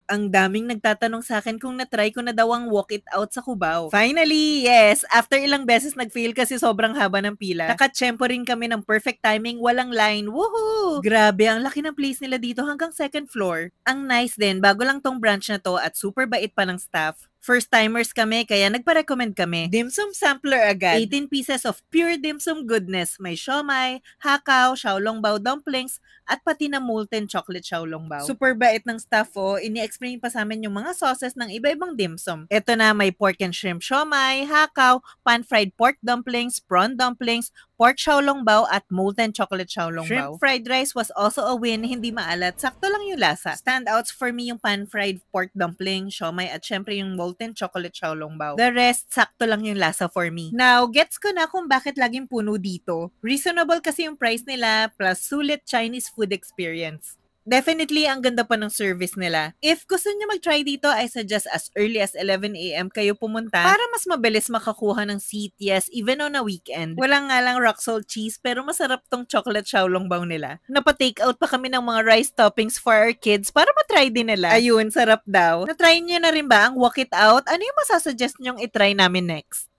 Ang daming nagtatanong sa akin kung na-try ko na daw ang walk it out sa Cubao. Finally, yes! After ilang beses nag-fail kasi sobrang haba ng pila, nakatsyempo rin kami ng perfect timing, walang line. Woohoo! Grabe, ang laki ng place nila dito hanggang second floor. Ang nice din, bago lang tong branch na to at super bait pa ng staff. First timers kami kaya nagpa-recommend kami. Dim sum sampler agad. 18 pieces of pure dim sum goodness. May siomai, hakaw, xiaolongbao dumplings, at pati na molten chocolate xiaolongbao. Super bait ng staff ini-explain pa sa amin yung mga sauces ng iba-ibang dim sum. Ito na may pork and shrimp siomai, hakaw, pan-fried pork dumplings, prawn dumplings, pork xiaolongbao at molten chocolate xiaolongbao. Shrimp fried rice was also a win, hindi maalat, sakto lang yung lasa. Standouts for me yung pan-fried pork dumpling, siomai at syempre yung molten chocolate xiaolongbao. The rest, sakto lang yung lasa for me. Now, gets ko na kung bakit laging puno dito. Reasonable kasi yung price nila plus sulit Chinese food experience. Definitely, ang ganda pa ng service nila. If gusto niyo mag-try dito, I suggest as early as 11 a.m. kayo pumunta para mas mabilis makakuha ng seat, yes, even on a weekend. Walang nga lang rock salt cheese, pero masarap tong chocolate xiaolongbao nila. Napa-take out pa kami ng mga rice toppings for our kids para matry din nila. Ayun, sarap daw. Na-try niyo na rin ba ang walk it out? Ano yung masasuggest niyong itry namin next?